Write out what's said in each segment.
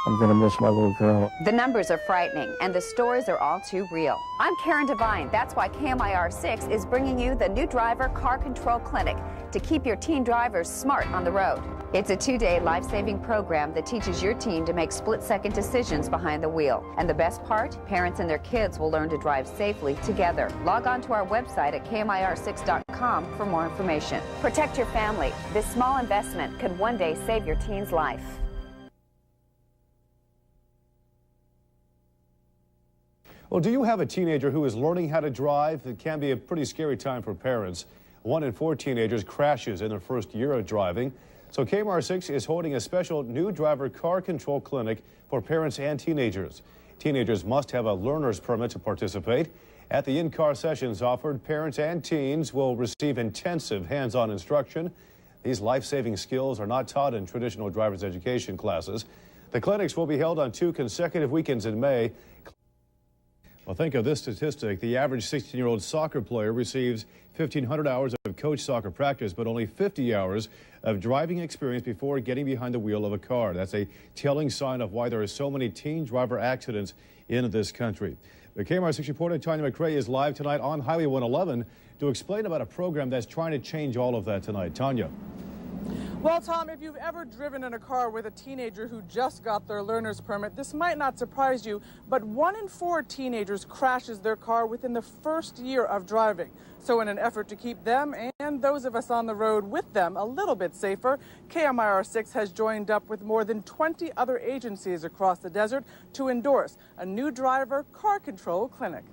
I'm gonna miss my little girl. The numbers are frightening, and the stories are all too real. I'm Karen Devine. That's why KMIR 6 is bringing you the new driver car control clinic to keep your teen drivers smart on the road. It's a 2-day life-saving program that teaches your teen to make split-second decisions behind the wheel. And the best part? Parents and their kids will learn to drive safely together. Log on to our website at KMIR6.com for more information. Protect your family. This small investment could one day save your teen's life. Well, do you have a teenager who is learning how to drive? It can be a pretty scary time for parents. 1 in 4 teenagers crashes in their first year of driving. So KMIR 6 is holding a special new driver car control clinic for parents and teenagers. Teenagers must have a learner's permit to participate. At the in-car sessions offered, parents and teens will receive intensive hands-on instruction. These life-saving skills are not taught in traditional driver's education classes. The clinics will be held on 2 consecutive weekends in May. Well, think of this statistic. The average 16-year-old soccer player receives 1,500 hours of coach soccer practice, but only 50 hours of driving experience before getting behind the wheel of a car. That's a telling sign of why there are so many teen driver accidents in this country. The KMIR 6 reporter Tanya McRae is live tonight on Highway 111 to explain about a program that's trying to change all of that tonight. Tanya. Well, Tom, if you've ever driven in a car with a teenager who just got their learner's permit, this might not surprise you, but 1 in 4 teenagers crashes their car within the first year of driving. So in an effort to keep them and those of us on the road with them a little bit safer, KMIR 6 has joined up with more than 20 other agencies across the desert to endorse a new driver car control clinic.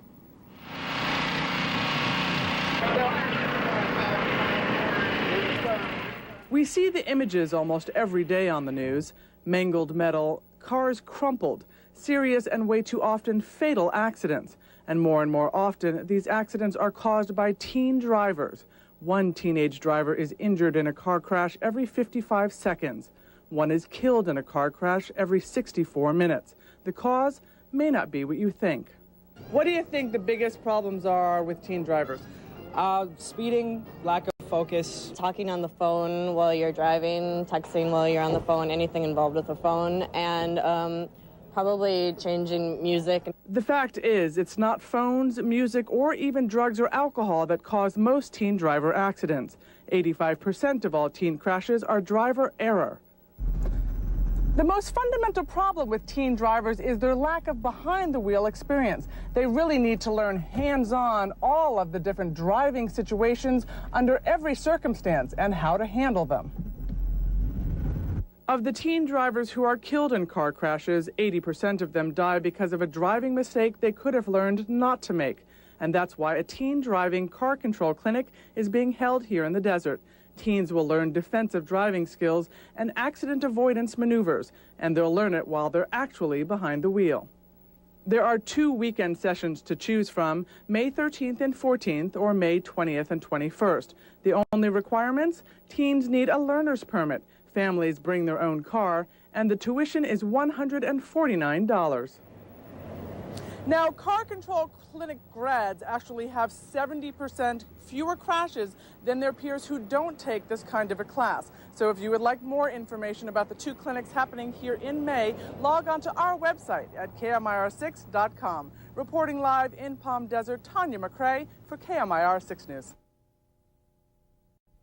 We see the images almost every day on the news. Mangled metal, cars crumpled, serious and way too often fatal accidents. And more often, these accidents are caused by teen drivers. 1 teenage driver is injured in a car crash every 55 seconds. 1 is killed in a car crash every 64 minutes. The cause may not be what you think. What do you think the biggest problems are with teen drivers? Speeding, lack of focus, talking on the phone while you're driving, texting while you're on the phone, anything involved with the phone, and probably changing music. The fact is, it's not phones, music, or even drugs or alcohol that cause most teen driver accidents. 85% of all teen crashes are driver error. The most fundamental problem with teen drivers is their lack of behind-the-wheel experience. They really need to learn hands-on all of the different driving situations under every circumstance and how to handle them. Of the teen drivers who are killed in car crashes, 80% of them die because of a driving mistake they could have learned not to make. And that's why a teen driving car control clinic is being held here in the desert. Teens will learn defensive driving skills and accident avoidance maneuvers, and they'll learn it while they're actually behind the wheel. There are 2 weekend sessions to choose from, May 13th and 14th, or May 20th and 21st. The only requirements? Teens need a learner's permit, families bring their own car, and the tuition is $149. Now, car control clinic grads actually have 70% fewer crashes than their peers who don't take this kind of a class. So if you would like more information about the 2 clinics happening here in May, log on to our website at KMIR6.com. Reporting live in Palm Desert, Tanya McRae for KMIR 6 News.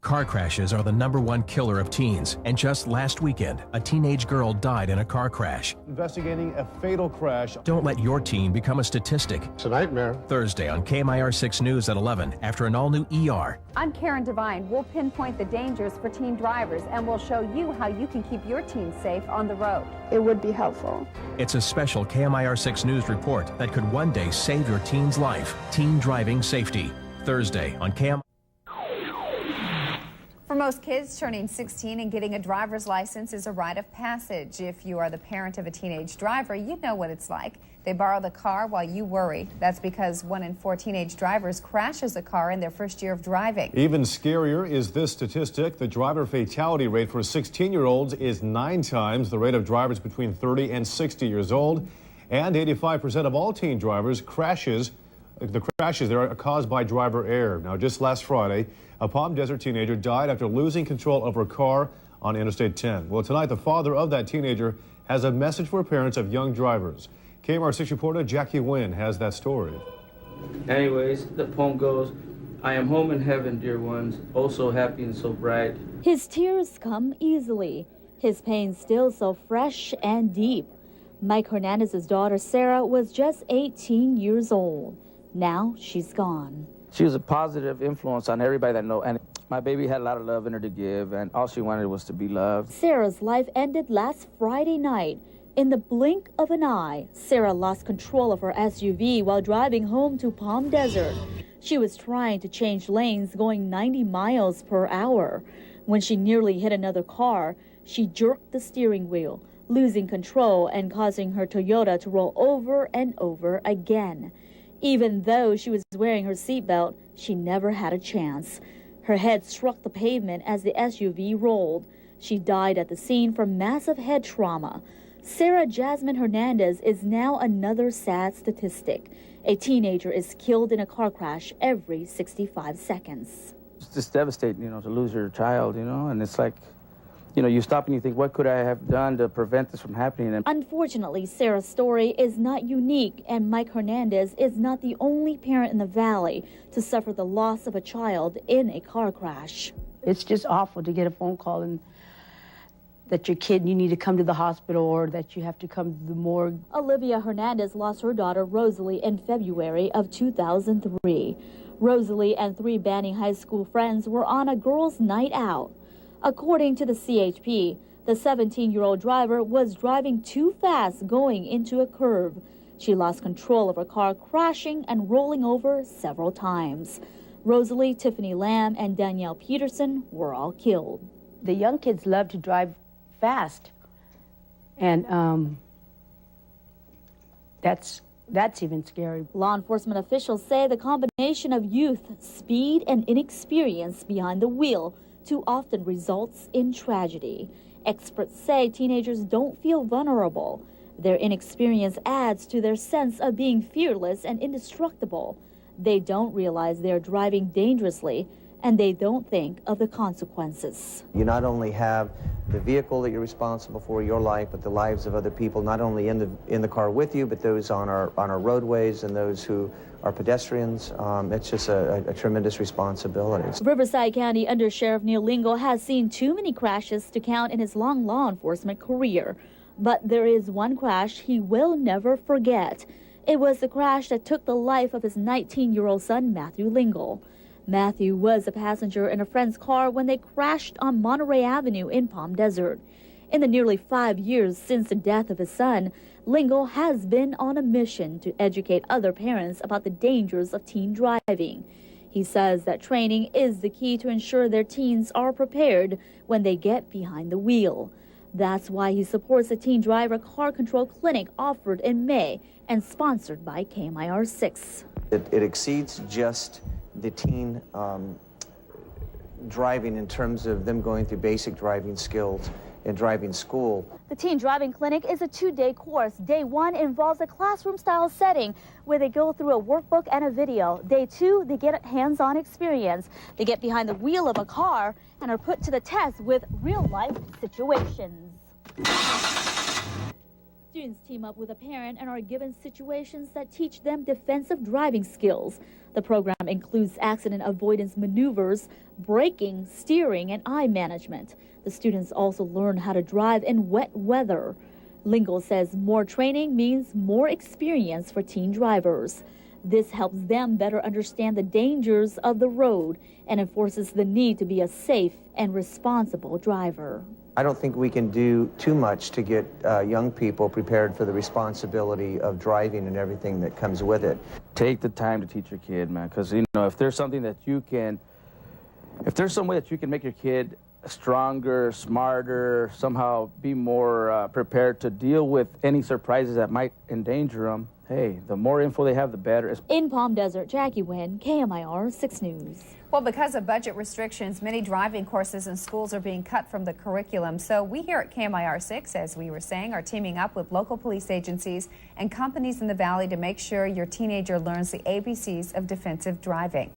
Car crashes are the #1 killer of teens, and just last weekend, a teenage girl died in a car crash. Investigating a fatal crash. Don't let your teen become a statistic. It's a nightmare. Thursday on KMIR 6 News at 11 after an all-new ER. I'm Karen Devine. We'll pinpoint the dangers for teen drivers, and we'll show you how you can keep your teen safe on the road. It would be helpful. It's a special KMIR 6 News report that could one day save your teen's life. Teen driving safety. Thursday on KMIR. For most kids, turning 16 and getting a driver's license is a rite of passage. If you are the parent of a teenage driver, you know what it's like. They borrow the car while you worry. That's because 1 in 4 teenage drivers crashes a car in their first year of driving. Even scarier is this statistic. The driver fatality rate for 16-year-olds is 9 times the rate of drivers between 30 and 60 years old. And 85% of all teen drivers crashes there are caused by driver error. Now, just last Friday, a Palm Desert teenager died after losing control of her car on Interstate 10. Well, tonight, the father of that teenager has a message for parents of young drivers. KMIR 6 reporter Jackie Nguyen has that story. Anyways, the poem goes, I am home in heaven, dear ones, oh so happy and so bright. His tears come easily, his pain still so fresh and deep. Mike Hernandez's daughter Sarah was just 18 years old. Now she's gone. She was a positive influence on everybody that knows, and my baby had a lot of love in her to give, and all she wanted was to be loved. Sarah's life ended last Friday night. In the blink of an eye, Sarah lost control of her SUV while driving home to Palm Desert. She was trying to change lanes going 90 miles per hour. When she nearly hit another car, she jerked the steering wheel, losing control and causing her Toyota to roll over and over again. Even though she was wearing her seatbelt, she never had a chance. Her head struck the pavement as the SUV rolled. She died at the scene from massive head trauma. Sarah Jasmine Hernandez is now another sad statistic. A teenager is killed in a car crash every 65 seconds. It's just devastating, to lose your child, and it's like, you stop and you think, what could I have done to prevent this from happening? And unfortunately, Sarah's story is not unique, and Mike Hernandez is not the only parent in the valley to suffer the loss of a child in a car crash. It's just awful to get a phone call and that your kid, you need to come to the hospital or that you have to come to the morgue. Olivia Hernandez lost her daughter Rosalie in February of 2003. Rosalie and 3 Banning High School friends were on a girls' night out. According to the CHP, the 17-year-old driver was driving too fast going into a curve. She lost control of her car, crashing and rolling over several times. Rosalie, Tiffany Lamb, and Danielle Peterson were all killed. The young kids love to drive fast, and that's even scary. Law enforcement officials say the combination of youth, speed, and inexperience behind the wheel too often results in tragedy. Experts say teenagers don't feel vulnerable. Their inexperience adds to their sense of being fearless and indestructible. They don't realize they're driving dangerously, and they don't think of the consequences. You not only have the vehicle that you're responsible for, your life, but the lives of other people, not only in the car with you, but those on our roadways and those who are pedestrians. It's just a tremendous responsibility. Riverside County Under Sheriff Neil Lingle has seen too many crashes to count in his long law enforcement career. But there is one crash he will never forget. It was the crash that took the life of his 19-year-old son, Matthew Lingle. Matthew was a passenger in a friend's car when they crashed on Monterey Avenue in Palm Desert. In the nearly 5 years since the death of his son, Lingle has been on a mission to educate other parents about the dangers of teen driving. He says that training is the key to ensure their teens are prepared when they get behind the wheel. That's why he supports a teen driver car control clinic offered in May and sponsored by KMIR 6. It exceeds just the teen driving in terms of them going through basic driving skills in driving school. The Teen Driving Clinic is a 2-day course. Day 1 involves a classroom-style setting where they go through a workbook and a video. Day 2, they get hands-on experience. They get behind the wheel of a car and are put to the test with real-life situations. Students team up with a parent and are given situations that teach them defensive driving skills. The program includes accident avoidance maneuvers, braking, steering, and eye management. The students also learn how to drive in wet weather. Lingle says more training means more experience for teen drivers. This helps them better understand the dangers of the road and enforces the need to be a safe and responsible driver. I don't think we can do too much to get young people prepared for the responsibility of driving and everything that comes with it. Take the time to teach your kid, man, because, if there's something that if there's some way that you can make your kid stronger, smarter, somehow be more prepared to deal with any surprises that might endanger them, hey, the more info they have, the better. In Palm Desert, Jackie Nguyen, KMIR 6 News. Well, because of budget restrictions, many driving courses in schools are being cut from the curriculum. So we here at KMIR 6, as we were saying, are teaming up with local police agencies and companies in the valley to make sure your teenager learns the ABCs of defensive driving.